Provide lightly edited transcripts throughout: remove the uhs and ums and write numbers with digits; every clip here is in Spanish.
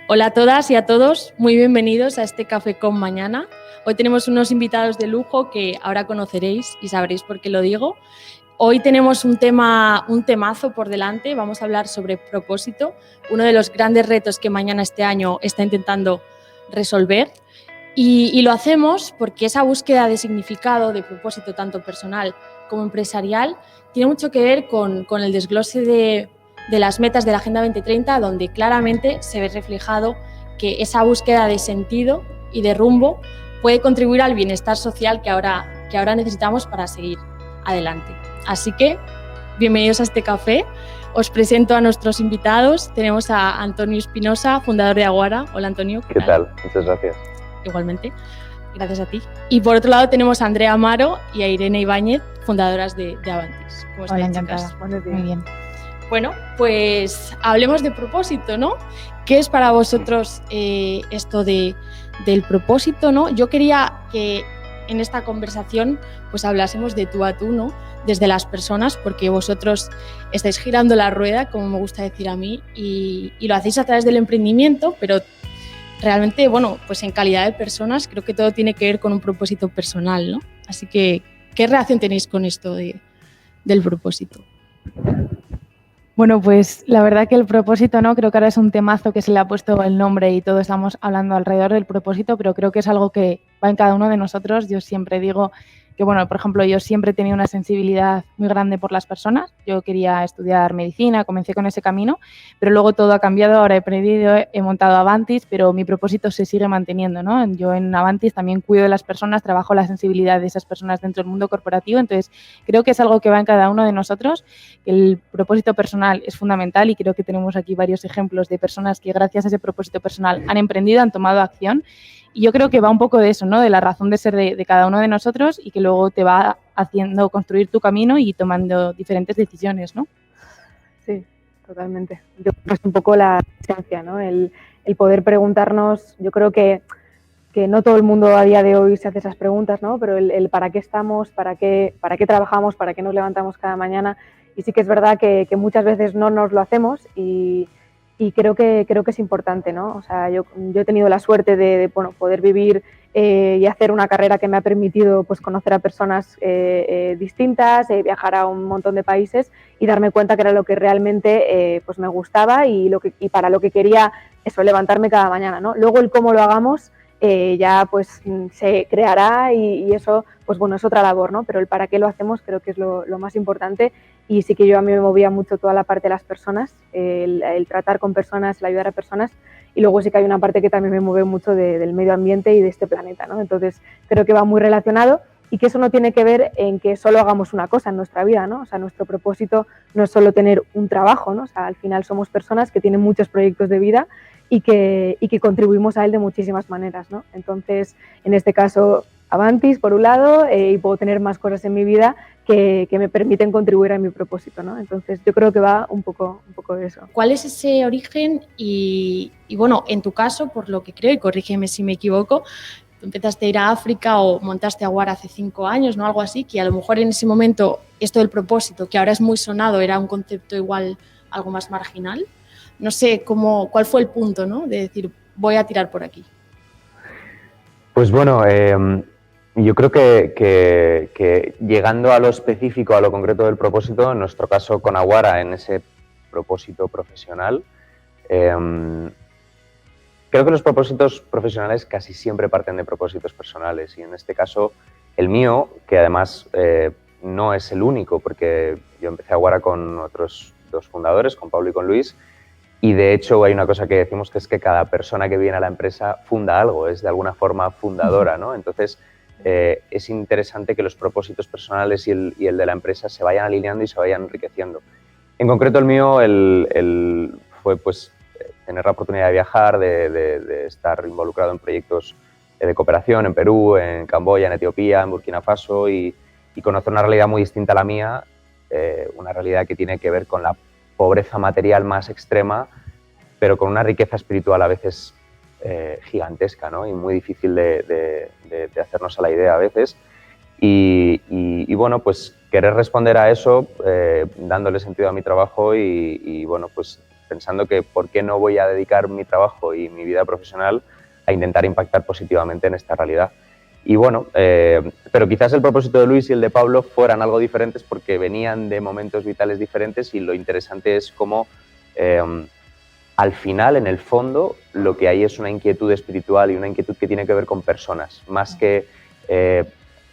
Hola a todas y a todos, muy bienvenidos a este Café con Mañana. Hoy tenemos unos invitados de lujo que ahora conoceréis y sabréis por qué lo digo. Hoy tenemos un temazo por delante, vamos a hablar sobre propósito, uno de los grandes retos que Mañana este año está intentando resolver. Y lo hacemos porque esa búsqueda de significado, de propósito, tanto personal como empresarial, tiene mucho que ver con el desglose de las metas de la Agenda 2030, donde claramente se ve reflejado que esa búsqueda de sentido y de rumbo puede contribuir al bienestar social que ahora necesitamos para seguir adelante. Así que, bienvenidos a este café. Os presento a nuestros invitados. Tenemos a Antonio Espinosa, fundador de Aguara. Hola, Antonio. ¿Qué tal? Muchas gracias. Igualmente, gracias a ti. Y por otro lado tenemos a Andrea Amaro y a Irene Ibáñez, fundadoras de Avantis. ¿Cómo estáis, chicas? Buenos días. Muy bien. Bueno, pues hablemos de propósito, ¿no? ¿Qué es para vosotros esto del propósito, ¿no? Yo quería que en esta conversación pues hablásemos de tú a tú, ¿no? Desde las personas, porque vosotros estáis girando la rueda, como me gusta decir a mí, y lo hacéis a través del emprendimiento, pero realmente, bueno, pues en calidad de personas creo que todo tiene que ver con un propósito personal, ¿no? Así que, ¿qué relación tenéis con esto del propósito? Bueno, pues la verdad que el propósito, ¿no? Creo que ahora es un temazo que se le ha puesto el nombre y todos estamos hablando alrededor del propósito, pero creo que es algo que va en cada uno de nosotros. Yo siempre digo que, bueno, por ejemplo, yo siempre he tenido una sensibilidad muy grande por las personas. Yo quería estudiar medicina, comencé con ese camino, pero luego todo ha cambiado. Ahora he aprendido, he montado Avantis, pero mi propósito se sigue manteniendo, ¿no? Yo en Avantis también cuido de las personas, trabajo la sensibilidad de esas personas dentro del mundo corporativo. Entonces, creo que es algo que va en cada uno de nosotros. El propósito personal es fundamental y creo que tenemos aquí varios ejemplos de personas que gracias a ese propósito personal han emprendido, han tomado acción. Y yo creo que va un poco de eso, ¿no? De la razón de ser de cada uno de nosotros y que luego te va haciendo construir tu camino y tomando diferentes decisiones, ¿no? Sí, totalmente. Yo creo que es un poco la esencia, ¿no? El poder preguntarnos, yo creo que no todo el mundo a día de hoy se hace esas preguntas, ¿no? Pero el para qué estamos, para qué trabajamos, para qué nos levantamos cada mañana. Y sí que es verdad que muchas veces no nos lo hacemos y creo que es importante, ¿no? O sea, yo he tenido la suerte de poder vivir y hacer una carrera que me ha permitido pues, conocer a personas distintas, viajar a un montón de países y darme cuenta que era lo que realmente pues me gustaba y para lo que quería eso, levantarme cada mañana, ¿no? Luego el cómo lo hagamos ya pues se creará y eso pues bueno es otra labor, ¿no? Pero el para qué lo hacemos creo que es lo más importante y sí que yo a mí me movía mucho toda la parte de las personas, el tratar con personas, el ayudar a personas y luego sí que hay una parte que también me mueve mucho del medio ambiente y de este planeta, ¿no? Entonces creo que va muy relacionado y que eso no tiene que ver en que solo hagamos una cosa en nuestra vida, ¿no? O sea, nuestro propósito no es solo tener un trabajo, ¿no? O sea, al final somos personas que tienen muchos proyectos de vida y que contribuimos a él de muchísimas maneras, ¿no? Entonces, en este caso, Avantis, por un lado, y puedo tener más cosas en mi vida que me permiten contribuir a mi propósito, ¿no? Entonces, yo creo que va un poco de eso. ¿Cuál es ese origen? Y bueno, en tu caso, por lo que creo, y corrígeme si me equivoco, tú empezaste a ir a África o montaste Aguara hace 5 años, ¿no? Algo así, que a lo mejor en ese momento esto del propósito, que ahora es muy sonado, era un concepto igual algo más marginal. No sé cuál fue el punto, ¿no? De decir, voy a tirar por aquí. Pues bueno, yo creo que llegando a lo específico, a lo concreto del propósito, en nuestro caso con Aguara, en ese propósito profesional, creo que los propósitos profesionales casi siempre parten de propósitos personales y en este caso el mío, que además no es el único, porque yo empecé Aguara con otros 2 fundadores, con Pablo y con Luis. Y de hecho hay una cosa que decimos que es que cada persona que viene a la empresa funda algo, es de alguna forma fundadora, ¿no? Entonces es interesante que los propósitos personales y el de la empresa se vayan alineando y se vayan enriqueciendo. En concreto el mío fue pues tener la oportunidad de viajar, de estar involucrado en proyectos de cooperación en Perú, en Camboya, en Etiopía, en Burkina Faso y conocer una realidad muy distinta a la mía, una realidad que tiene que ver con la pobreza material más extrema, pero con una riqueza espiritual a veces gigantesca, ¿no? Y muy difícil de hacernos a la idea a veces. Y bueno, pues querer responder a eso dándole sentido a mi trabajo y bueno, pues pensando que por qué no voy a dedicar mi trabajo y mi vida profesional a intentar impactar positivamente en esta realidad. Y bueno, pero quizás el propósito de Luis y el de Pablo fueran algo diferentes porque venían de momentos vitales diferentes y lo interesante es cómo al final, en el fondo, lo que hay es una inquietud espiritual y una inquietud que tiene que ver con personas, más que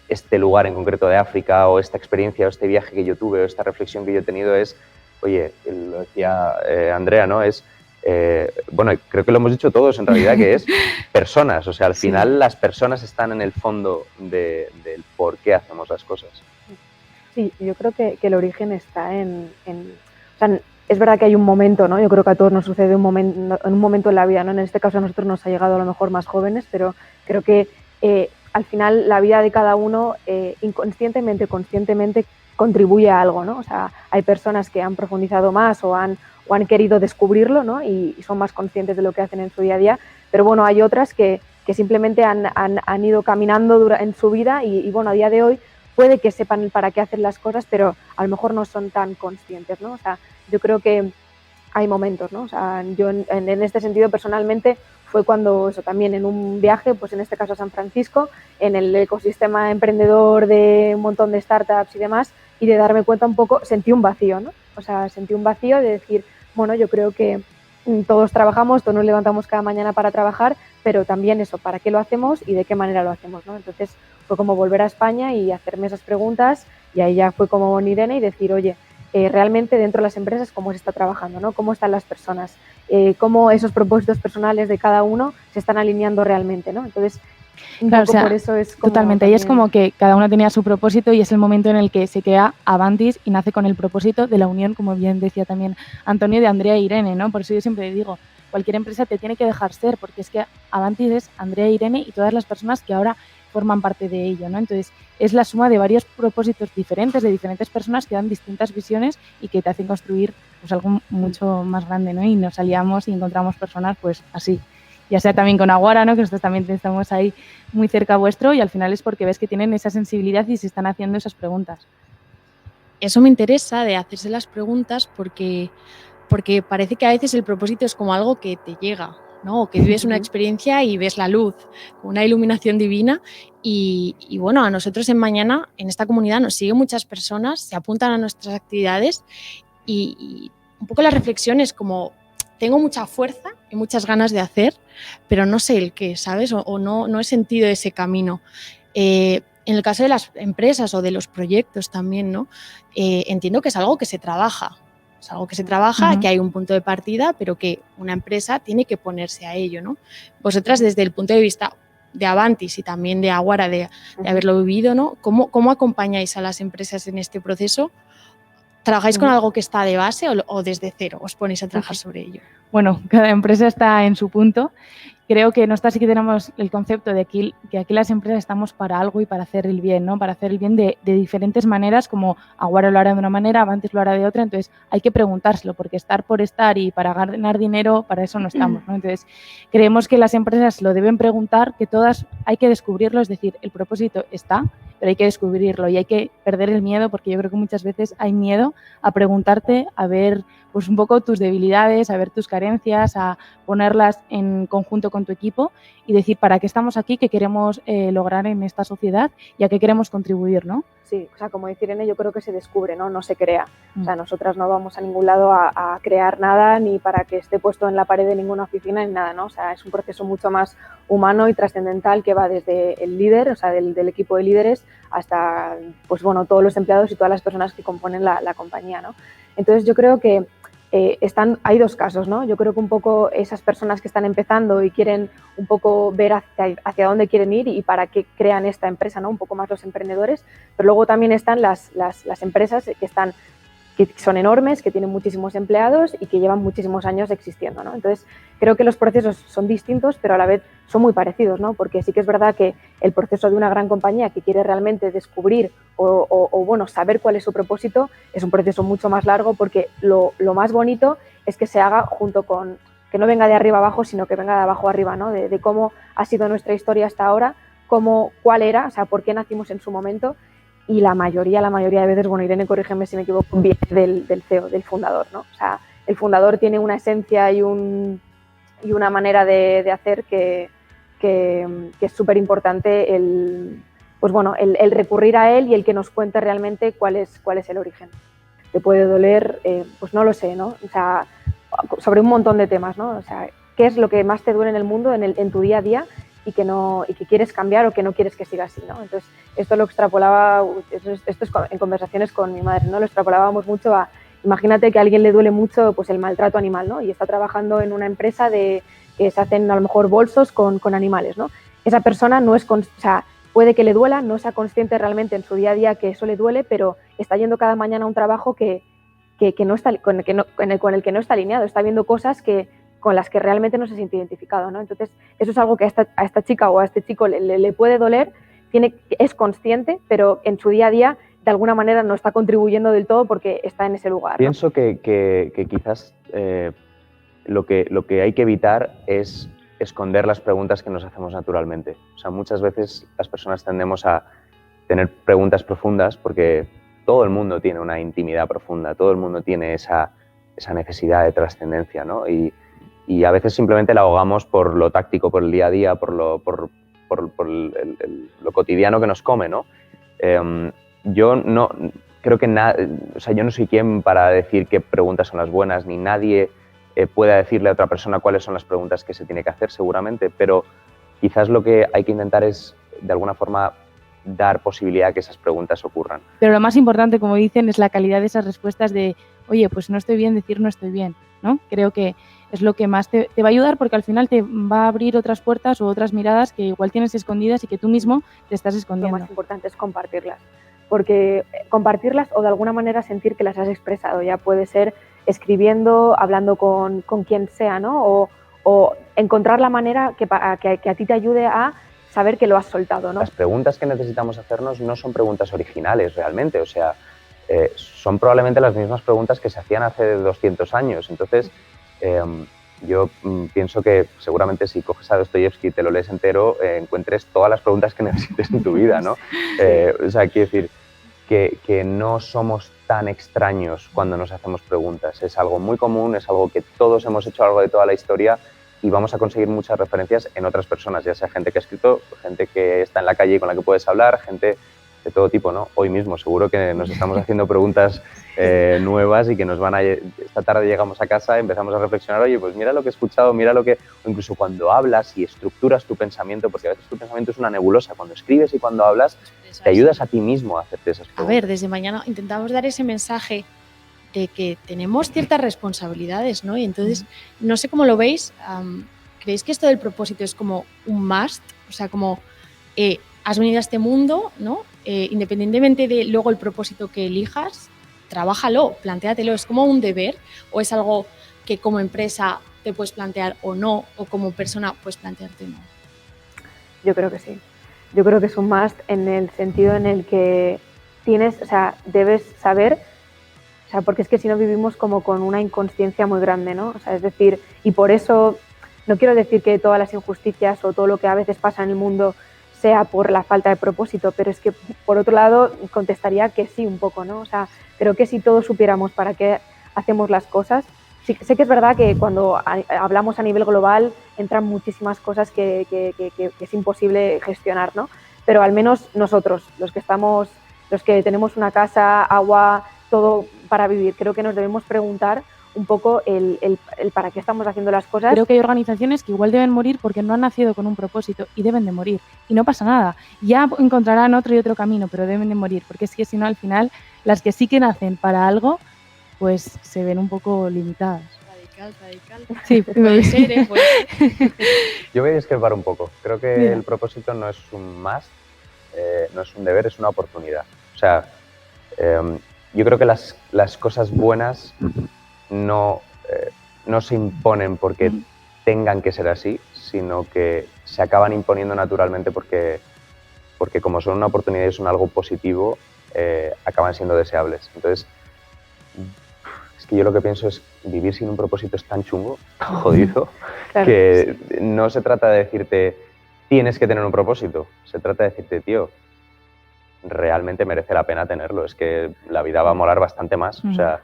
este lugar en concreto de África o esta experiencia o este viaje que yo tuve o esta reflexión que yo he tenido es, oye, lo decía Andrea, ¿no? Es, bueno, creo que lo hemos dicho todos en realidad, que es personas, o sea, al final las personas están en el fondo del por qué hacemos las cosas. Sí, yo creo que el origen está o sea, es verdad que hay un momento, ¿no? Yo creo que a todos nos sucede en un momento en la vida, ¿no? En este caso a nosotros nos ha llegado a lo mejor más jóvenes, pero creo que al final la vida de cada uno inconscientemente, conscientemente contribuye a algo, ¿no? O sea, hay personas que han profundizado más o han querido descubrirlo, ¿no? Y son más conscientes de lo que hacen en su día a día, pero bueno, hay otras que simplemente han ido caminando en su vida y bueno, a día de hoy puede que sepan para qué hacen las cosas, pero a lo mejor no son tan conscientes, ¿no? O sea, yo creo que hay momentos, ¿no? O sea, yo en este sentido personalmente fue cuando eso también en un viaje, pues en este caso a San Francisco, en el ecosistema emprendedor de un montón de startups y demás, y de darme cuenta un poco, sentí un vacío, ¿no? O sea, sentí un vacío de decir, bueno, yo creo que todos trabajamos, todos nos levantamos cada mañana para trabajar, pero también eso, ¿para qué lo hacemos y de qué manera lo hacemos, ¿no? Entonces fue como volver a España y hacerme esas preguntas y ahí ya fue como con Irene y decir, oye, realmente dentro de las empresas cómo se está trabajando, ¿no? Cómo están las personas, cómo esos propósitos personales de cada uno se están alineando realmente, ¿no? Entonces, claro, o sea, por eso es como totalmente, también... y es como que cada uno tenía su propósito y es el momento en el que se crea Avantis y nace con el propósito de la unión, como bien decía también Antonio, de Andrea e Irene, ¿no? Por eso yo siempre digo, cualquier empresa te tiene que dejar ser, porque es que Avantis es Andrea e Irene y todas las personas que ahora forman parte de ello, ¿no? Entonces, es la suma de varios propósitos diferentes, de diferentes personas que dan distintas visiones y que te hacen construir pues algo mucho más grande, ¿no? Y nos aliamos y encontramos personas pues así, ya sea también con Aguara, ¿no? Que nosotros también estamos ahí muy cerca vuestro y al final es porque ves que tienen esa sensibilidad y se están haciendo esas preguntas. Eso me interesa de hacerse las preguntas porque parece que a veces el propósito es como algo que te llega, ¿no? O que vives una experiencia y ves la luz, una iluminación divina y bueno, a nosotros en Mañana, en esta comunidad, nos siguen muchas personas, se apuntan a nuestras actividades y un poco la reflexión es como, tengo mucha fuerza y muchas ganas de hacer, pero no sé el qué, ¿sabes? O no he sentido ese camino. En el caso de las empresas o de los proyectos también, ¿no? Entiendo que es algo que se trabaja. Es algo que se trabaja, que hay un punto de partida, pero que una empresa tiene que ponerse a ello, ¿no? Vosotras, desde el punto de vista de Avantis y también de Aguara, de haberlo vivido, ¿no? ¿Cómo acompañáis a las empresas en este proceso? ¿Trabajáis con algo que está de base o desde cero os ponéis a trabajar sobre ello? Bueno, cada empresa está en su punto. Creo que nosotros sí que tenemos el concepto de que aquí las empresas estamos para algo y para hacer el bien, ¿no? Para hacer el bien de diferentes maneras, como Aguara lo hará de una manera, Avantis lo hará de otra, entonces hay que preguntárselo, porque estar por estar y para ganar dinero, para eso no estamos, ¿no? Entonces creemos que las empresas lo deben preguntar, que todas hay que descubrirlo, es decir, el propósito está, pero hay que descubrirlo y hay que perder el miedo, porque yo creo que muchas veces hay miedo a preguntarte, a ver pues un poco tus debilidades, a ver tus carencias, a ponerlas en conjunto con tu equipo y decir para qué estamos aquí, qué queremos lograr en esta sociedad y a qué queremos contribuir, ¿no? Sí, o sea, como dice Irene, yo creo que se descubre, ¿no? No se crea. O sea, nosotras no vamos a ningún lado a crear nada ni para que esté puesto en la pared de ninguna oficina ni nada, ¿no? O sea, es un proceso mucho más humano y trascendental que va desde el líder, o sea, del equipo de líderes hasta, pues bueno, todos los empleados y todas las personas que componen la compañía, ¿no? Entonces yo creo que hay dos casos, ¿no? Yo creo que un poco esas personas que están empezando y quieren un poco ver hacia dónde quieren ir y para qué crean esta empresa, ¿no? Un poco más los emprendedores, pero luego también están las empresas que son enormes, que tienen muchísimos empleados y que llevan muchísimos años existiendo, ¿no? Entonces, creo que los procesos son distintos, pero a la vez son muy parecidos, ¿no? Porque sí que es verdad que el proceso de una gran compañía que quiere realmente descubrir o bueno, saber cuál es su propósito es un proceso mucho más largo porque lo más bonito es que se haga junto con, que no venga de arriba abajo, sino que venga de abajo arriba, ¿no? De cómo ha sido nuestra historia hasta ahora, cuál era, o sea, por qué nacimos en su momento, y la mayoría de veces, bueno, Irene, corrígeme si me equivoco, viene del CEO, del fundador, ¿no? O sea, el fundador tiene una esencia y una manera de hacer que es súper importante el recurrir a él y el que nos cuente realmente cuál es el origen. Te puede doler, pues no lo sé, ¿no? O sea, sobre un montón de temas, ¿no? O sea, ¿qué es lo que más te duele en el mundo, en tu día a día, y que quieres cambiar o que no quieres que siga así, ¿no? Entonces, esto lo extrapolaba, esto es en conversaciones con mi madre, ¿no? Lo extrapolábamos mucho a, imagínate que a alguien le duele mucho pues el maltrato animal, ¿no? Y está trabajando en una empresa que se hacen a lo mejor bolsos con animales, ¿no? Esa persona no es, o sea, puede que le duela, no sea consciente realmente en su día a día que eso le duele, pero está yendo cada mañana a un trabajo que no está, con el que no está alineado, está viendo cosas con las que realmente no se siente identificado, ¿no? Entonces, eso es algo que a esta chica o a este chico le puede doler, es consciente, pero en su día a día, de alguna manera, no está contribuyendo del todo porque está en ese lugar, ¿no? Pienso que quizás lo que hay que evitar es esconder las preguntas que nos hacemos naturalmente. O sea, muchas veces las personas tendemos a tener preguntas profundas porque todo el mundo tiene una intimidad profunda, todo el mundo tiene esa necesidad de trascendencia, ¿no? Y a veces simplemente la ahogamos por lo táctico, por el día a día, por lo cotidiano que nos come, ¿no? Yo no creo que o sea, yo no soy quien para decir qué preguntas son las buenas, ni nadie pueda decirle a otra persona cuáles son las preguntas que se tiene que hacer, seguramente, pero quizás lo que hay que intentar es, de alguna forma, dar posibilidad a que esas preguntas ocurran. Pero lo más importante, como dicen, es la calidad de esas respuestas de, oye, pues no estoy bien, decir no estoy bien, ¿no? Creo que es lo que más te va a ayudar porque al final te va a abrir otras puertas o otras miradas que igual tienes escondidas y que tú mismo te estás escondiendo. Lo más importante es compartirlas, porque compartirlas o de alguna manera sentir que las has expresado, ya puede ser escribiendo, hablando con quien sea, ¿no? O encontrar la manera que a ti te ayude a saber que lo has soltado, ¿no? Las preguntas que necesitamos hacernos no son preguntas originales realmente, o sea, son probablemente las mismas preguntas que se hacían hace 200 años. Entonces, yo pienso que seguramente si coges a Dostoyevsky y te lo lees entero, encuentres todas las preguntas que necesites en tu vida, ¿no? O sea, quiero decir que no somos tan extraños cuando nos hacemos preguntas. Es algo muy común, es algo que todos hemos hecho a lo largo de toda la historia y vamos a conseguir muchas referencias en otras personas, ya sea gente que ha escrito, gente que está en la calle y con la que puedes hablar, gente de todo tipo, ¿no? Hoy mismo seguro que nos estamos haciendo preguntas nuevas y que nos van a... Esta tarde llegamos a casa, empezamos a reflexionar, oye, pues mira lo que he escuchado, mira lo que... O incluso cuando hablas y estructuras tu pensamiento, porque a veces tu pensamiento es una nebulosa, cuando escribes y cuando hablas, te ayudas a ti mismo a hacerte esas preguntas. A ver, desde mañana intentamos dar ese mensaje de que tenemos ciertas responsabilidades, ¿no? Y entonces, no sé cómo lo veis, ¿creéis que esto del propósito es como un must? O sea, como has venido a este mundo, ¿no? Independientemente de luego el propósito que elijas, trabájalo, plantéatelo, ¿es como un deber o es algo que como empresa te puedes plantear o no, o como persona puedes plantearte no? Yo creo que sí. Yo creo que es un must en el sentido en el que tienes, o sea, debes saber, o sea, porque es que si no vivimos como con una inconsciencia muy grande, ¿no? O sea, es decir, y por eso no quiero decir que todas las injusticias o todo lo que a veces pasa en el mundo sea por la falta de propósito, pero es que por otro lado contestaría que sí un poco, ¿no? O sea, creo que si todos supiéramos para qué hacemos las cosas, sí, sé que es verdad que cuando hablamos a nivel global entran muchísimas cosas que es imposible gestionar, ¿no? Pero al menos nosotros, los que tenemos una casa, agua, todo para vivir, creo que nos debemos preguntar un poco el para qué estamos haciendo las cosas. Creo que hay organizaciones que igual deben morir porque no han nacido con un propósito y deben de morir. Y no pasa nada. Ya encontrarán otro y otro camino, pero deben de morir. Porque es que si no, al final, las que sí que nacen para algo, pues se ven un poco limitadas. Radical. Sí, puede ser, puede ser. Yo voy a discrepar un poco. Creo que el propósito no es un must, no es un deber, es una oportunidad. O sea, yo creo que las cosas buenas no se imponen porque tengan que ser así, sino que se acaban imponiendo naturalmente porque como son una oportunidad y son algo positivo, acaban siendo deseables. Entonces, es que yo lo que pienso es vivir sin un propósito es tan chungo, tan jodido, claro, que no se trata de decirte tienes que tener un propósito. Se trata de decirte, tío, realmente merece la pena tenerlo. Es que la vida va a molar bastante más. O sea,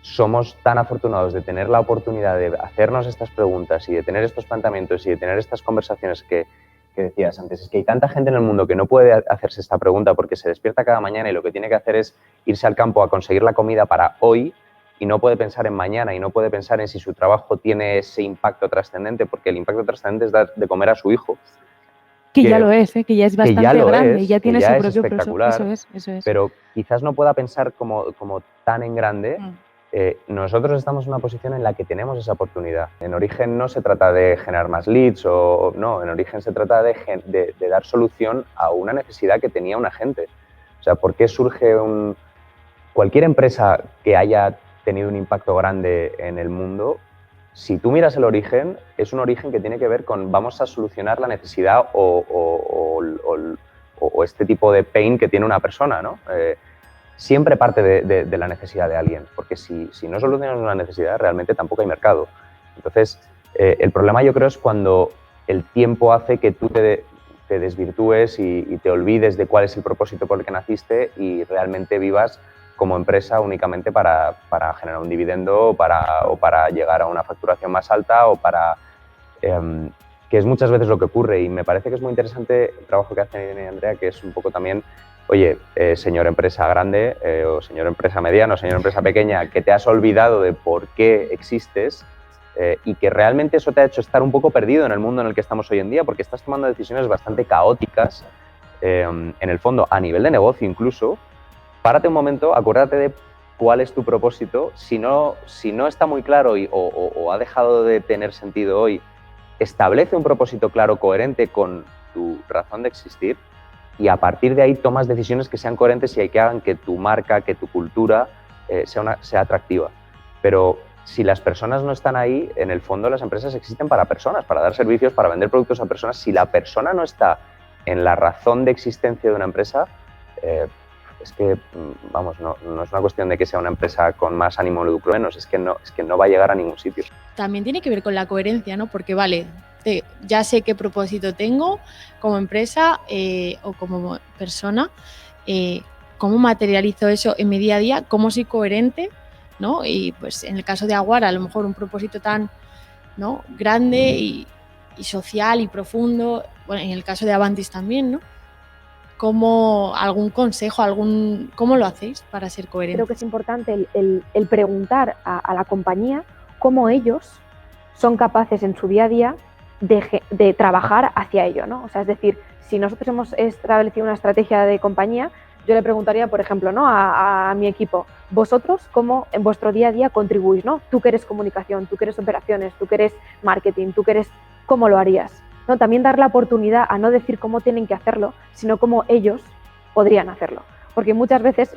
somos tan afortunados de tener la oportunidad de hacernos estas preguntas y de tener estos planteamientos y de tener estas conversaciones que decías antes. Es que hay tanta gente en el mundo que no puede hacerse esta pregunta porque se despierta cada mañana y lo que tiene que hacer es irse al campo a conseguir la comida para hoy y no puede pensar en mañana y no puede pensar en si su trabajo tiene ese impacto trascendente, porque el impacto trascendente es dar de comer a su hijo. Que ya lo es, que ya es bastante grande, ya tiene su propio espectacular, eso es. Pero quizás no pueda pensar como tan en grande. Nosotros estamos en una posición en la que tenemos esa oportunidad. En Origen no se trata de generar más leads, no, en Origen se trata de dar solución a una necesidad que tenía una gente. O sea, ¿por qué surge cualquier empresa que haya tenido un impacto grande en el mundo? Si tú miras el origen, es un origen que tiene que ver con vamos a solucionar la necesidad o este tipo de pain que tiene una persona, ¿no? Siempre parte de la necesidad de alguien, porque si no solucionas una necesidad, realmente tampoco hay mercado. Entonces, el problema yo creo es cuando el tiempo hace que tú te desvirtúes y te olvides de cuál es el propósito por el que naciste y realmente vivas como empresa únicamente para generar un dividendo o para llegar a una facturación más alta o para... que es muchas veces lo que ocurre y me parece que es muy interesante el trabajo que hace Andrea, que es un poco también, oye, señor empresa grande o señor empresa mediana o señor empresa pequeña, que te has olvidado de por qué existes y que realmente eso te ha hecho estar un poco perdido en el mundo en el que estamos hoy en día porque estás tomando decisiones bastante caóticas, en el fondo, a nivel de negocio incluso. Párate un momento, acuérdate de cuál es tu propósito. Si no está muy claro o ha dejado de tener sentido hoy, establece un propósito claro, coherente con tu razón de existir y a partir de ahí tomas decisiones que sean coherentes y que hagan que tu marca, que tu cultura sea atractiva. Pero si las personas no están ahí, en el fondo las empresas existen para personas, para dar servicios, para vender productos a personas. Si la persona no está en la razón de existencia de una empresa, es que, vamos, no es una cuestión de que sea una empresa con más ánimo de lucro menos, es que no va a llegar a ningún sitio. También tiene que ver con la coherencia, ¿no? Porque, vale, ya sé qué propósito tengo como empresa o como persona, cómo materializo eso en mi día a día, cómo soy coherente, ¿no? Y pues en el caso de Aguara, a lo mejor un propósito tan, ¿no?, grande y social y profundo, bueno, en el caso de Avantis también, ¿no? ¿Cómo, algún consejo, cómo lo hacéis para ser coherentes? Creo que es importante el preguntar a la compañía cómo ellos son capaces en su día a día de trabajar hacia ello, ¿no? O sea, es decir, si nosotros hemos establecido una estrategia de compañía, yo le preguntaría, por ejemplo, ¿no?, a mi equipo, vosotros cómo en vuestro día a día contribuís, ¿no? Tú que eres comunicación, tú que eres operaciones, tú que eres marketing, tú que eres... ¿Cómo lo harías? ¿No? También dar la oportunidad a no decir cómo tienen que hacerlo, sino cómo ellos podrían hacerlo. Porque muchas veces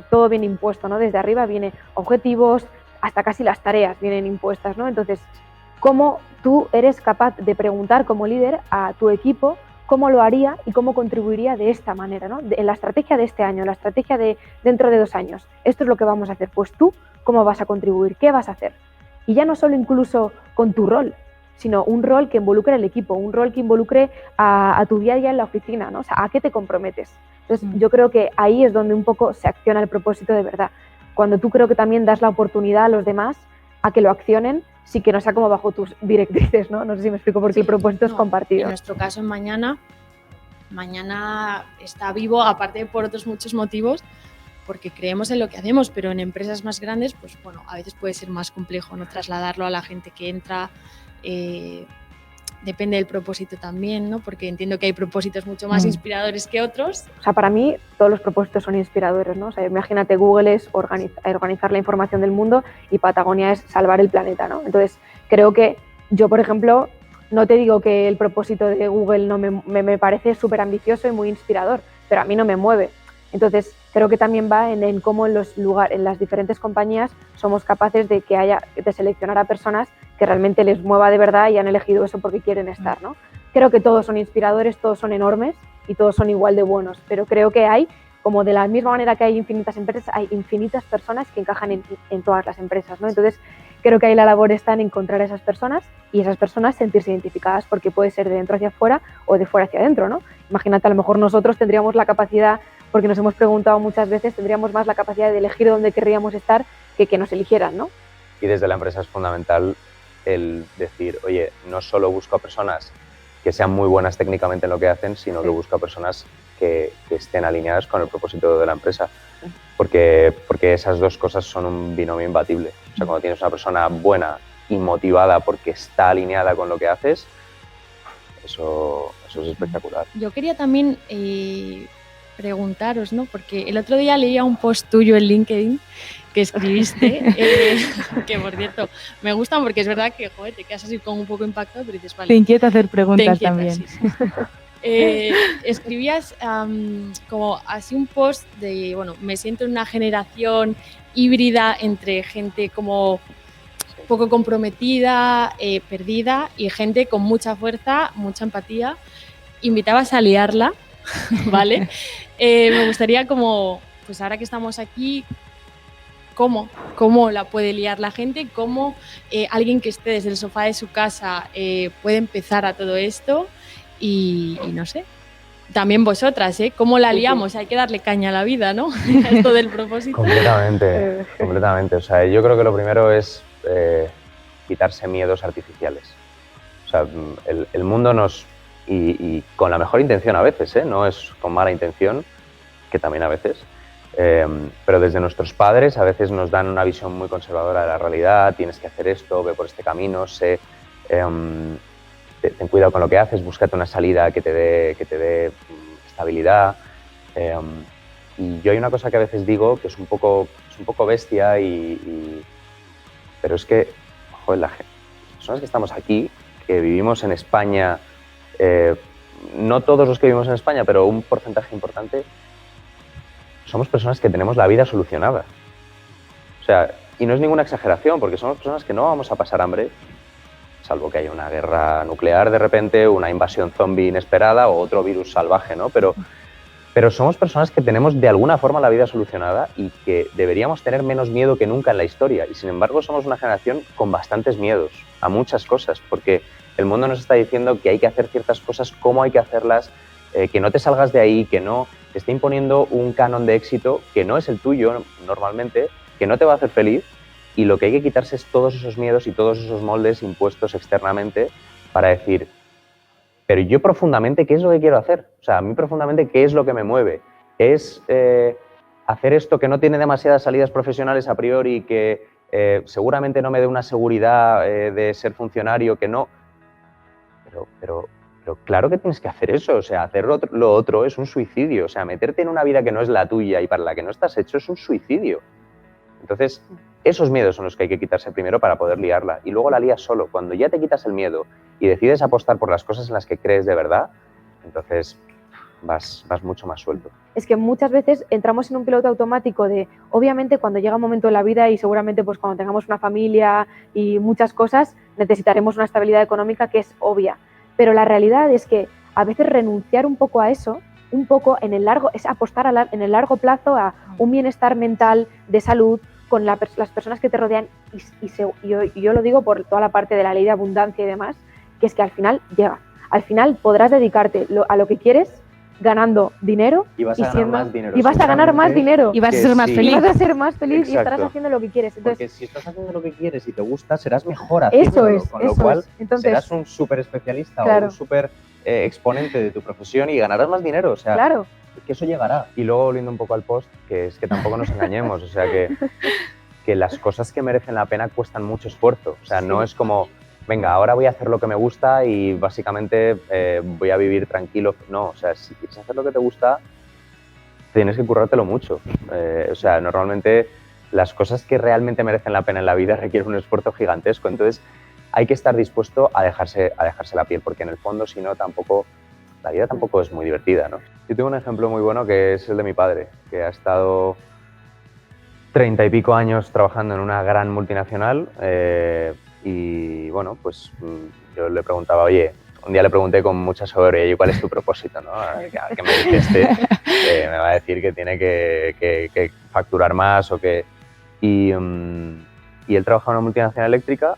todo viene impuesto, ¿no? Desde arriba vienen objetivos, hasta casi las tareas vienen impuestas, ¿no? Entonces, ¿cómo tú eres capaz de preguntar como líder a tu equipo cómo lo haría y cómo contribuiría de esta manera, ¿no? En la estrategia de este año, en la estrategia de dentro de 2 años, esto es lo que vamos a hacer. Pues tú, ¿cómo vas a contribuir? ¿Qué vas a hacer? Y ya no solo incluso con tu rol, sino un rol que involucre al equipo, un rol que involucre a tu día a día en la oficina, ¿no? O sea, ¿a qué te comprometes? Entonces, yo creo que ahí es donde un poco se acciona el propósito de verdad. Cuando tú creo que también das la oportunidad a los demás a que lo accionen, sí que no sea como bajo tus directrices, ¿no? No sé si me explico, porque sí, el propósito es compartido. En nuestro caso, mañana está vivo, aparte por otros muchos motivos, porque creemos en lo que hacemos, pero en empresas más grandes, pues bueno, a veces puede ser más complejo, ¿no?, trasladarlo a la gente que entra. Depende del propósito también, ¿no? Porque entiendo que hay propósitos mucho más inspiradores que otros. O sea, para mí todos los propósitos son inspiradores, ¿no? O sea, imagínate, Google es organizar la información del mundo y Patagonia es salvar el planeta, ¿no? Entonces, creo que yo, por ejemplo, no te digo que el propósito de Google no me parece súper ambicioso y muy inspirador, pero a mí no me mueve. Entonces, creo que también va en cómo en las diferentes compañías somos capaces de seleccionar a personas que realmente les mueva de verdad y han elegido eso porque quieren estar, ¿no? Creo que todos son inspiradores, todos son enormes y todos son igual de buenos, pero creo que hay, como de la misma manera que hay infinitas empresas, hay infinitas personas que encajan en todas las empresas, ¿no? Entonces, creo que ahí la labor está en encontrar a esas personas y esas personas sentirse identificadas, porque puede ser de dentro hacia afuera o de fuera hacia adentro, ¿no? Imagínate, a lo mejor nosotros tendríamos la capacidad, porque nos hemos preguntado muchas veces, tendríamos más la capacidad de elegir dónde querríamos estar que nos eligieran, ¿no? Y desde la empresa es fundamental el decir, oye, no solo busco a personas que sean muy buenas técnicamente en lo que hacen, sino que busco a personas que estén alineadas con el propósito de la empresa, porque esas dos cosas son un binomio imbatible. O sea, cuando tienes una persona buena y motivada porque está alineada con lo que haces, eso es espectacular. Yo quería también preguntaros, ¿no? Porque el otro día leía un post tuyo en LinkedIn que escribiste, que por cierto me gustan porque es verdad que, joder, te quedas así como un poco impactado, pero dices, vale. Te inquieta hacer preguntas también. Sí. Escribías como así un post de, bueno, me siento en una generación híbrida entre gente como poco comprometida, perdida, y gente con mucha fuerza, mucha empatía. Invitabas a liarla, ¿vale? Me gustaría como, pues ahora que estamos aquí, ¿cómo la puede liar la gente? ¿Cómo alguien que esté desde el sofá de su casa puede empezar a todo esto? Y no sé, también vosotras, ¿cómo la liamos? Hay que darle caña a la vida, ¿no? Esto del propósito. Completamente. O sea, yo creo que lo primero es quitarse miedos artificiales. O sea, el mundo nos... Y con la mejor intención a veces, no es con mala intención, que también a veces, pero desde nuestros padres a veces nos dan una visión muy conservadora de la realidad, tienes que hacer esto, ve por este camino, ten cuidado con lo que haces, búscate una salida que te dé estabilidad. Y yo hay una cosa que a veces digo que es un poco bestia, pero es que, joder, las personas que estamos aquí, que vivimos en España, no todos los que vivimos en España, pero un porcentaje importante, somos personas que tenemos la vida solucionada. O sea, y no es ninguna exageración, porque somos personas que no vamos a pasar hambre, salvo que haya una guerra nuclear de repente, una invasión zombie inesperada o otro virus salvaje, ¿no? Pero somos personas que tenemos de alguna forma la vida solucionada y que deberíamos tener menos miedo que nunca en la historia. Y sin embargo somos una generación con bastantes miedos a muchas cosas, porque el mundo nos está diciendo que hay que hacer ciertas cosas, cómo hay que hacerlas, que no te salgas de ahí, que no te esté imponiendo un canon de éxito que no es el tuyo normalmente, que no te va a hacer feliz, y lo que hay que quitarse es todos esos miedos y todos esos moldes impuestos externamente para decir, pero yo profundamente, ¿qué es lo que quiero hacer? O sea, a mí profundamente, ¿qué es lo que me mueve? ¿Es hacer esto que no tiene demasiadas salidas profesionales a priori, que seguramente no me dé una seguridad de ser funcionario, que no? Pero claro que tienes que hacer eso, o sea, hacer lo otro es un suicidio, o sea, meterte en una vida que no es la tuya y para la que no estás hecho es un suicidio. Entonces, esos miedos son los que hay que quitarse primero para poder liarla, y luego la lías solo. Cuando ya te quitas el miedo y decides apostar por las cosas en las que crees de verdad, entonces vas mucho más suelto. Es que muchas veces entramos en un piloto automático de, obviamente, cuando llega un momento de la vida y seguramente pues cuando tengamos una familia y muchas cosas, necesitaremos una estabilidad económica que es obvia. Pero la realidad es que a veces renunciar un poco a eso, un poco en el largo, es apostar en el largo plazo a un bienestar mental, de salud, con las personas que te rodean, y yo lo digo por toda la parte de la ley de abundancia y demás, que es que al final llega. Al final podrás dedicarte a lo que quieres, ganando dinero y vas a ganar más dinero. Y vas a ganar más dinero. Y vas a ser más feliz. Y vas a ser más feliz. Exacto. Y estarás haciendo lo que quieres. Entonces, porque si estás haciendo lo que quieres y te gusta, serás mejor haciéndolo. Con lo cual, entonces, serás un súper especialista, claro, o un súper exponente de tu profesión y ganarás más dinero. O sea, claro, que eso llegará. Y luego, volviendo un poco al post, que es que tampoco nos engañemos, o sea, que las cosas que merecen la pena cuestan mucho esfuerzo. O sea, no es como, venga, ahora voy a hacer lo que me gusta y básicamente voy a vivir tranquilo. No, o sea, si quieres hacer lo que te gusta, tienes que currártelo mucho. O sea, normalmente las cosas que realmente merecen la pena en la vida requieren un esfuerzo gigantesco. Entonces, hay que estar dispuesto a dejarse la piel, porque en el fondo, si no, la vida tampoco es muy divertida, ¿no? Yo tengo un ejemplo muy bueno que es el de mi padre, que ha estado 30 y pico años trabajando en una gran multinacional y bueno, pues yo le preguntaba, oye, un día le pregunté con mucha soberbia, ¿y cuál es tu propósito? ¿No? ¿Qué me dice me va a decir que tiene que facturar más o que... Y Y él trabajaba en una multinacional eléctrica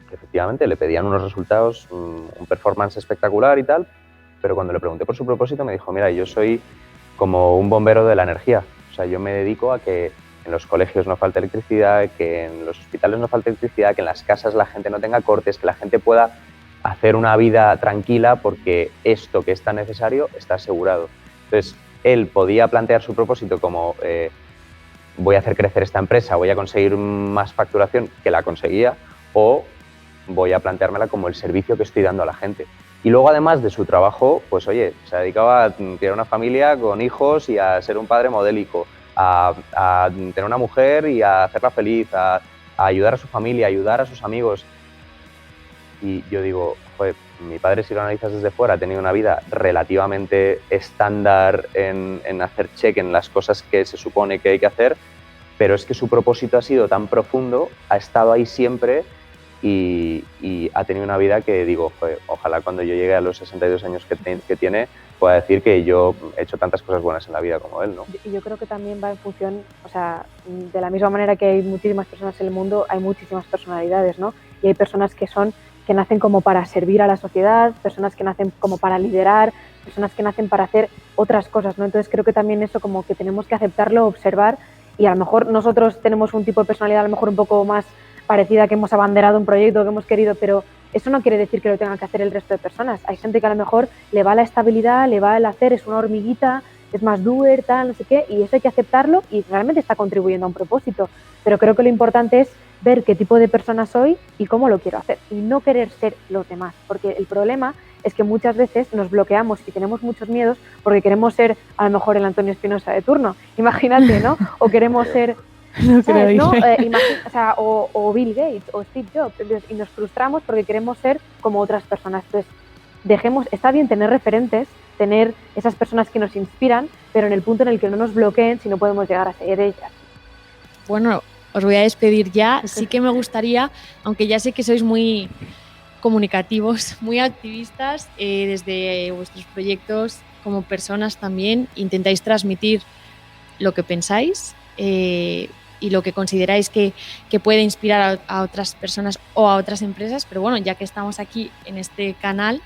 que efectivamente le pedían unos resultados, un performance espectacular y tal, pero cuando le pregunté por su propósito me dijo, mira, yo soy como un bombero de la energía. O sea, yo me dedico a que en los colegios no falte electricidad, que en los hospitales no falte electricidad, que en las casas la gente no tenga cortes, que la gente pueda hacer una vida tranquila porque esto que es tan necesario está asegurado. Entonces, él podía plantear su propósito como voy a hacer crecer esta empresa, voy a conseguir más facturación, que la conseguía, o voy a planteármela como el servicio que estoy dando a la gente. Y luego, además de su trabajo, pues oye, se dedicaba a tener una familia con hijos y a ser un padre modélico, a tener una mujer y a hacerla feliz, a ayudar a su familia, a ayudar a sus amigos. Y yo digo, joder, mi padre, si lo analizas desde fuera, ha tenido una vida relativamente estándar en hacer check en las cosas que se supone que hay que hacer, pero es que su propósito ha sido tan profundo, ha estado ahí siempre y ha tenido una vida que digo, joder, ojalá cuando yo llegue a los 62 años que tiene pueda decir que yo he hecho tantas cosas buenas en la vida como él, ¿no? Y yo creo que también va en función, o sea, de la misma manera que hay muchísimas personas en el mundo, hay muchísimas personalidades, ¿no? Y hay personas que nacen como para servir a la sociedad, personas que nacen como para liderar, personas que nacen para hacer otras cosas, ¿no? Entonces creo que también eso como que tenemos que aceptarlo, observar, y a lo mejor nosotros tenemos un tipo de personalidad a lo mejor un poco más parecida, que hemos abanderado un proyecto, que hemos querido, pero eso no quiere decir que lo tengan que hacer el resto de personas. Hay gente que a lo mejor le va la estabilidad, le va el hacer, es una hormiguita, es más doer, tal, no sé qué, y eso hay que aceptarlo y realmente está contribuyendo a un propósito. Pero creo que lo importante es ver qué tipo de persona soy y cómo lo quiero hacer y no querer ser los demás, porque el problema es que muchas veces nos bloqueamos y tenemos muchos miedos porque queremos ser a lo mejor el Antonio Espinosa de turno, imagínate, ¿no? O queremos ser... No creo, ¿no? o O Bill Gates o Steve Jobs, y nos frustramos porque queremos ser como otras personas. Entonces, está bien tener referentes, tener esas personas que nos inspiran, pero en el punto en el que no nos bloqueen si no podemos llegar a ser ellas. Bueno, os voy a despedir ya. Sí que me gustaría, aunque ya sé que sois muy comunicativos, muy activistas, desde vuestros proyectos como personas también intentáis transmitir lo que pensáis y lo que consideráis que puede inspirar a otras personas o a otras empresas, pero bueno, ya que estamos aquí en este canal,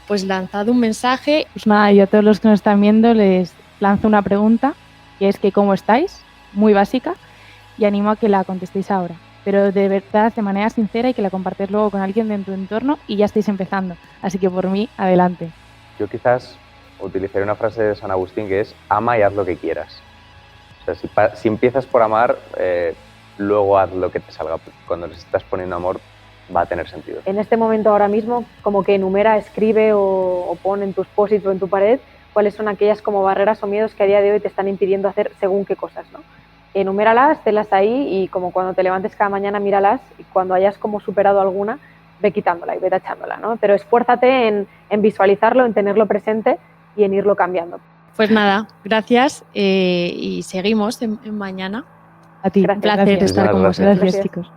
pues lanzad un mensaje. Pues nada, yo a todos los que nos están viendo les lanzo una pregunta, que es que ¿cómo estáis? Muy básica, y animo a que la contestéis ahora, pero de verdad, de manera sincera, y que la compartáis luego con alguien de tu entorno y ya estáis empezando. Así que por mí, adelante. Yo quizás utilizaré una frase de San Agustín que es ama y haz lo que quieras. O sea, si empiezas por amar, luego haz lo que te salga. Cuando les estás poniendo amor, va a tener sentido. En este momento, ahora mismo, como que enumera, escribe o pon en tus posits o en tu pared cuáles son aquellas como barreras o miedos que a día de hoy te están impidiendo hacer según qué cosas, ¿no? Enuméralas, tenlas ahí y como cuando te levantes cada mañana, míralas y cuando hayas como superado alguna, ve quitándola y ve tachándola, ¿no? Pero esfuérzate en visualizarlo, en tenerlo presente y en irlo cambiando. Pues nada, gracias y seguimos en mañana. A ti, Un placer gracias. estar con vosotros. Gracias, chicos.